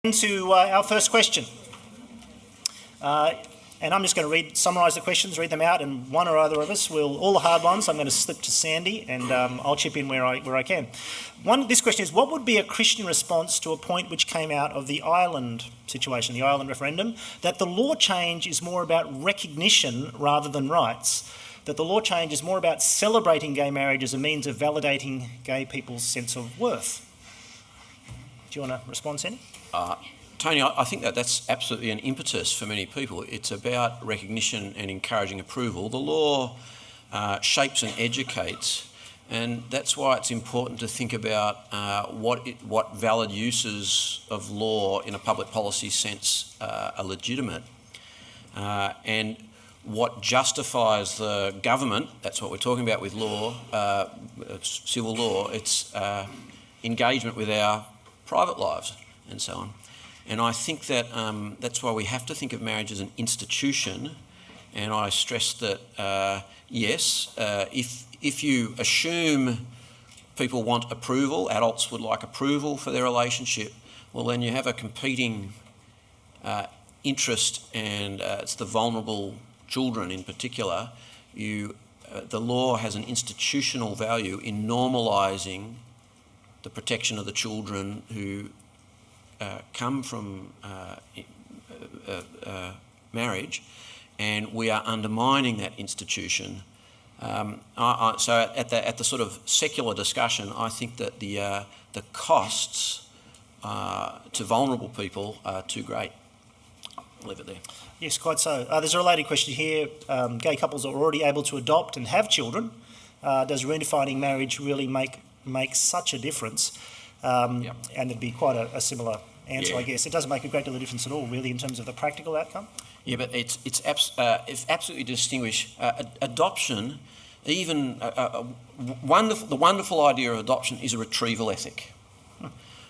Into our first question. And I'm just going to summarise the questions, read them out, and one or other of us will, all the hard ones, I'm going to slip to Sandy, and I'll chip in where I can. This question is, what would be a Christian response to a point which came out of the Ireland situation, the Ireland referendum, that the law change is more about recognition rather than rights, that the law change is more about celebrating gay marriage as a means of validating gay people's sense of worth? Do you want to respond, Sandy? Tony, I think that's absolutely an impetus for many people. It's about recognition and encouraging approval. The law shapes and educates, and that's why it's important to think about what valid uses of law in a public policy sense are legitimate, and what justifies the government. That's what we're talking about with law, civil law. It's engagement with our private lives and so on. And I think that that's why we have to think of marriage as an institution. And I stress that, yes, if you assume people want approval, adults would like approval for their relationship, well, then you have a competing interest, and it's the vulnerable children in particular. The law has an institutional value in normalising the protection of the children who come from marriage, and we are undermining that institution. So at the sort of secular discussion, I think that the costs to vulnerable people are too great. I'll leave it there. Yes, quite so. There's a related question here. Gay couples are already able to adopt and have children. Does redefining marriage really make such a difference? Yep. And it'd be quite a similar answer, I guess. It doesn't make a great deal of difference at all, really, in terms of the practical outcome. Yeah, but it's absolutely distinguished. Adoption, even the wonderful idea of adoption is a retrieval ethic.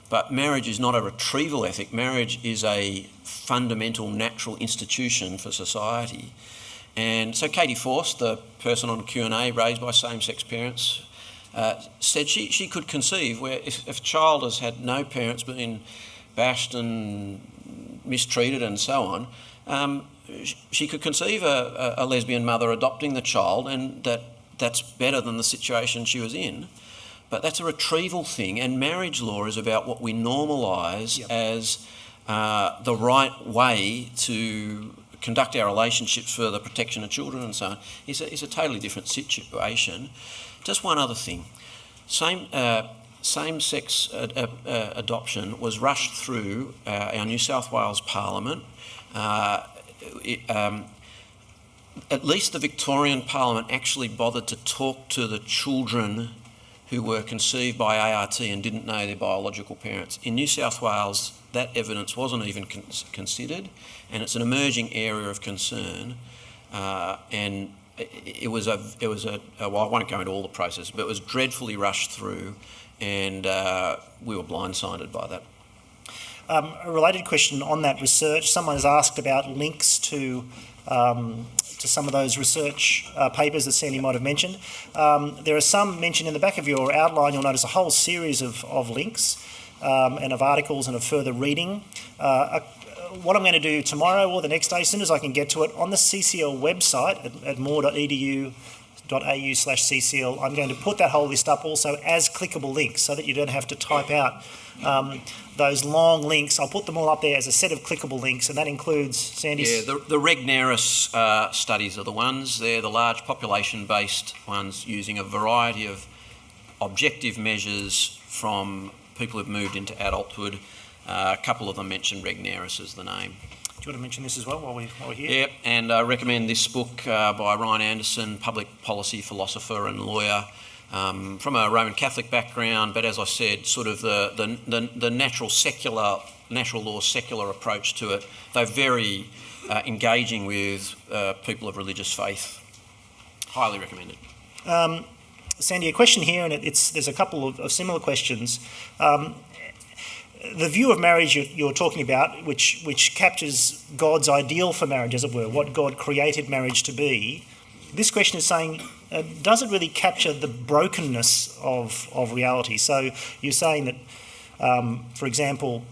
But marriage is not a retrieval ethic. Marriage is a fundamental natural institution for society. And so Katie Force, the person on Q&A raised by same-sex parents, said she could conceive where if a child has had no parents, been bashed and mistreated and so on, she could conceive a lesbian mother adopting the child, and that's better than the situation she was in. But that's a retrieval thing, and marriage law is about what we normalise as the right way to conduct our relationships for the protection of children and so on. It's a totally different situation. Just one other thing. Same-sex adoption was rushed through our New South Wales Parliament. At least the Victorian Parliament actually bothered to talk to the children who were conceived by ART and didn't know their biological parents. In New South Wales, that evidence wasn't even considered, and it's an emerging area of concern. And it was well, I won't go into all the process, but it was dreadfully rushed through, and we were blindsided by that. A related question on that research, someone has asked about links to some of those research papers that Sandy might have mentioned. There are some mentioned in the back of your outline. You'll notice a whole series of links and of articles and of further reading. What I'm going to do tomorrow or the next day, as soon as I can get to it, on the CCL website at more.edu.au/CCL, I'm going to put that whole list up also as clickable links so that you don't have to type out those long links. I'll put them all up there as a set of clickable links, and that includes Sandy's... Yeah, the Regnerus studies are the ones. They're the large population-based ones using a variety of objective measures from people who've moved into adulthood. A couple of them mention Regnerus as the name. Do you want to mention this as well while we're here? Yeah, and I recommend this book by Ryan Anderson, public policy philosopher and lawyer, from a Roman Catholic background, but as I said, sort of the natural law secular approach to it. They're very engaging with people of religious faith. Highly recommended. Sandy, a question here, and there's a couple of similar questions. The view of marriage you're talking about, which captures God's ideal for marriage, as it were, what God created marriage to be, this question is saying, does it really capture the brokenness of reality? So you're saying that, for example,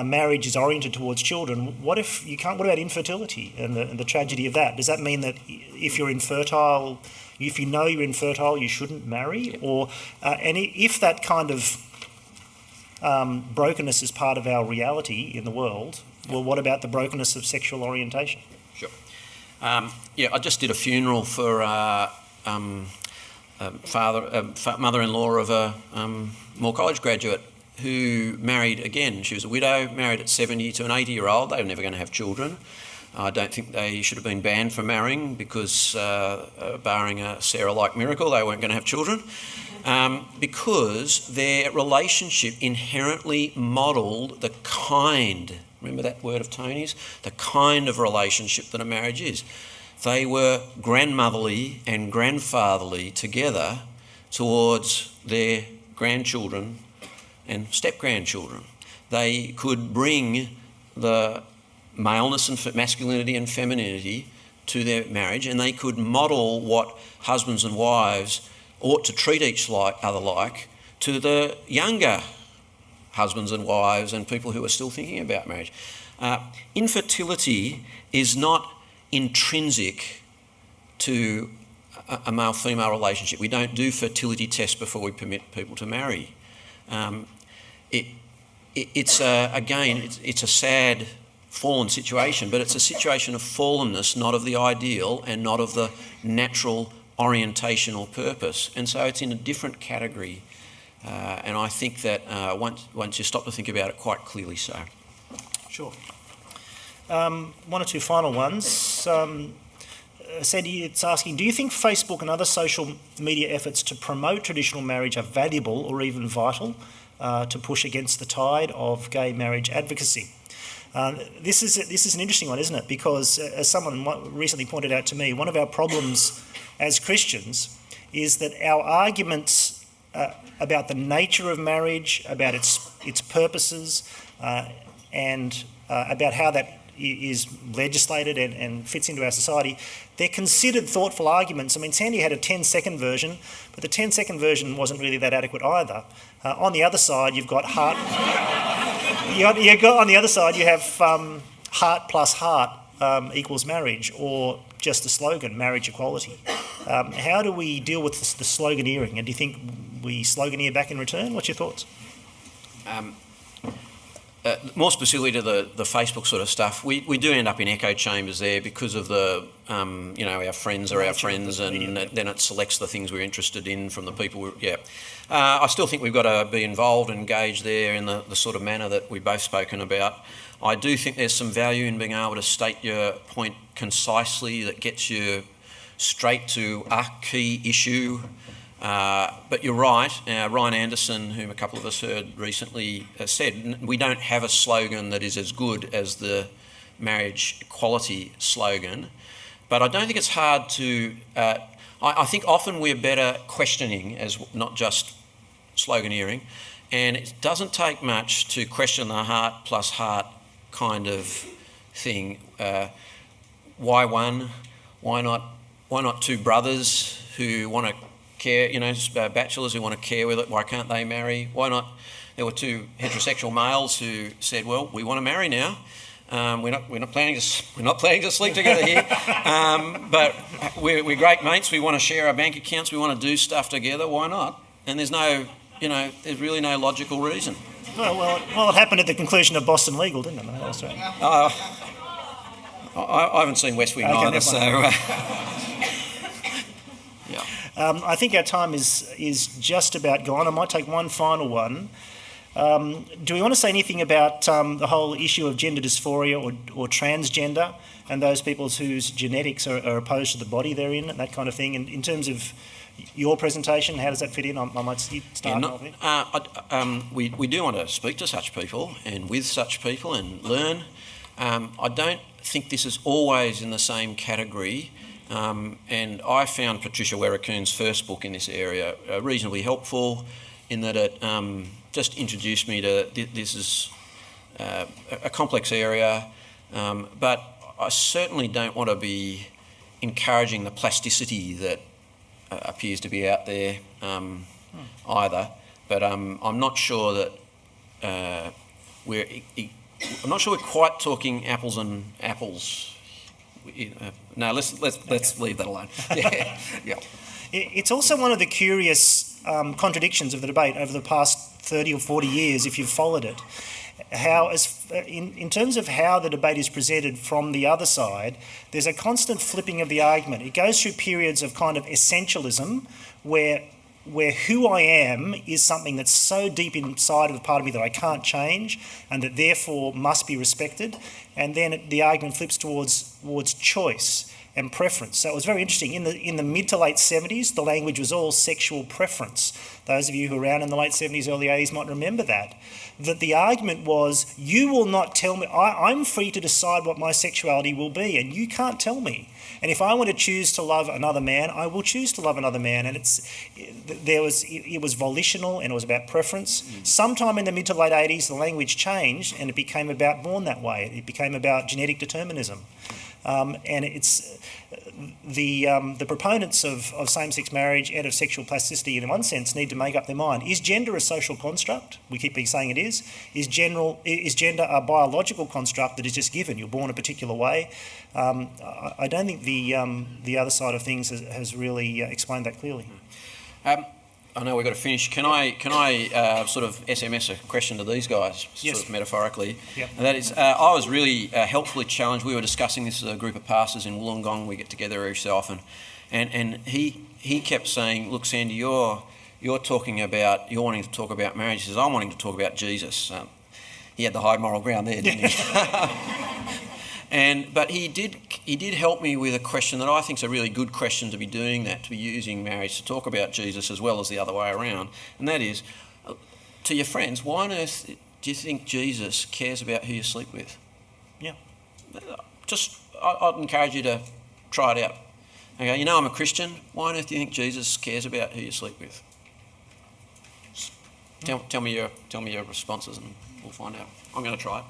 marriage is oriented towards children, what if you can't? What about infertility and the tragedy of that? Does that mean that if you're infertile, if you know you're infertile, you shouldn't marry? Or if that kind of brokenness is part of our reality in the world, well, what about the brokenness of sexual orientation? Sure. I just did a funeral for mother-in-law of a Moore College graduate who married again. She was a widow, married at 70 to an 80-year-old. They were never going to have children. I don't think they should have been banned from marrying because, barring a Sarah-like miracle, they weren't going to have children. Because their relationship inherently modelled the kind, remember that word of Tony's? The kind of relationship that a marriage is. They were grandmotherly and grandfatherly together towards their grandchildren and step-grandchildren. They could bring the maleness and masculinity and femininity to their marriage, and they could model what husbands and wives ought to treat each other like to the younger husbands and wives and people who are still thinking about marriage. Infertility is not intrinsic to a male-female relationship. We don't do fertility tests before we permit people to marry. It's a sad, fallen situation, but it's a situation of fallenness, not of the ideal and not of the natural orientation or purpose. And so it's in a different category. And I think that once you stop to think about it, quite clearly so. Sure. One or two final ones. Sandy, it's asking, do you think Facebook and other social media efforts to promote traditional marriage are valuable or even vital to push against the tide of gay marriage advocacy? This is an interesting one, isn't it? Because as someone recently pointed out to me, one of our problems as Christians is that our arguments about the nature of marriage, about its purposes, and about how that is legislated and fits into our society, they're considered thoughtful arguments. I mean, Sandy had a 10-second version, but the 10-second version wasn't really that adequate either. On the other side, you've got heart. On the other side, you have heart plus heart equals marriage, or just the slogan, marriage equality. How do we deal with the sloganeering? And do you think we sloganeer back in return? What's your thoughts? More specifically to the Facebook sort of stuff, we do end up in echo chambers there because of the, our friends are our friends, and then it selects the things we're interested in from the people. I still think we've got to be involved and engaged there in the sort of manner that we've both spoken about. I do think there's some value in being able to state your point concisely that gets you straight to a key issue. But you're right, Ryan Anderson, whom a couple of us heard recently, said we don't have a slogan that is as good as the marriage equality slogan. But I don't think it's hard to... I think often we're better questioning as not just sloganeering, and it doesn't take much to question the heart plus heart kind of thing. Why one? Why not two brothers who want to care, bachelors who want to care with it? Why can't they marry? Why not? There were two heterosexual males who said, "Well, we want to marry now. We're not planning to sleep together here, but we're great mates. We want to share our bank accounts. We want to do stuff together. Why not?" And there's there's really no logical reason. Well, it happened at the conclusion of Boston Legal, didn't it? That's right. I haven't seen West Wing either, so. I think our time is just about gone. I might take one final one. Do we want to say anything about the whole issue of gender dysphoria or transgender and those people whose genetics are opposed to the body they're in and that kind of thing? And in terms of your presentation, how does that fit in? I might start. We do want to speak to such people and with such people and learn. I don't think this is always in the same category. And I found Patricia Werracoon's first book in this area reasonably helpful in that it just introduced me to this is a complex area, but I certainly don't want to be encouraging the plasticity that appears to be out there either. But I'm not sure that we're I'm not sure we're quite talking apples and apples. No, let's leave that alone. Yeah, yeah. It's also one of the curious contradictions of the debate over the past 30 or 40 years, if you've followed it. In terms of how the debate is presented from the other side, there's a constant flipping of the argument. It goes through periods of kind of essentialism where who I am is something that's so deep inside of a part of me that I can't change and that therefore must be respected. And then the argument flips towards choice and preference. So it was very interesting. In the mid to late 70s, the language was all sexual preference. Those of you who were around in the late 70s, early 80s might remember that the argument was, you will not tell me, I'm free to decide what my sexuality will be, and you can't tell me. And if I want to choose to love another man, I will choose to love another man. And it was volitional and it was about preference. Sometime in the mid to late 80s, the language changed and it became about born that way. It became about genetic determinism. And it's the proponents of same-sex marriage and of sexual plasticity, in one sense, need to make up their mind. Is gender a social construct? We keep saying it is. Is gender a biological construct that is just given? You're born a particular way. I don't think the other side of things has really explained that clearly. I know we've got to finish. Can I sort of SMS a question to these guys, Yes. sort of metaphorically? Yep. And that is, I was really helpfully challenged. We were discussing this as a group of pastors in Wollongong. We get together every so often, and he kept saying, "Look, Sandy, you're wanting to talk about marriage." He says, "I'm wanting to talk about Jesus." He had the high moral ground there, didn't he? But he did help me with a question that I think is a really good question to be doing that, to be using marriage to talk about Jesus as well as the other way around. And that is, to your friends, why on earth do you think Jesus cares about who you sleep with? Yeah. I'd encourage you to try it out. Okay, I'm a Christian. Why on earth do you think Jesus cares about who you sleep with? Tell me your responses and we'll find out. I'm going to try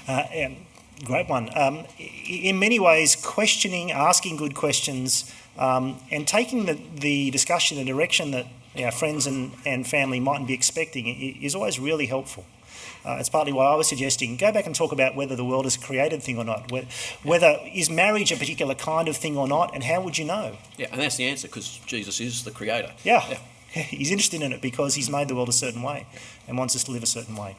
it. Great one. In many ways, asking good questions, and taking the discussion in a direction that friends and family mightn't be expecting is always really helpful. It's partly why I was suggesting go back and talk about whether the world is a created thing or not, whether is marriage a particular kind of thing or not, and how would you know? Yeah, and that's the answer, because Jesus is the creator. Yeah. He's interested in it because he's made the world a certain way and wants us to live a certain way.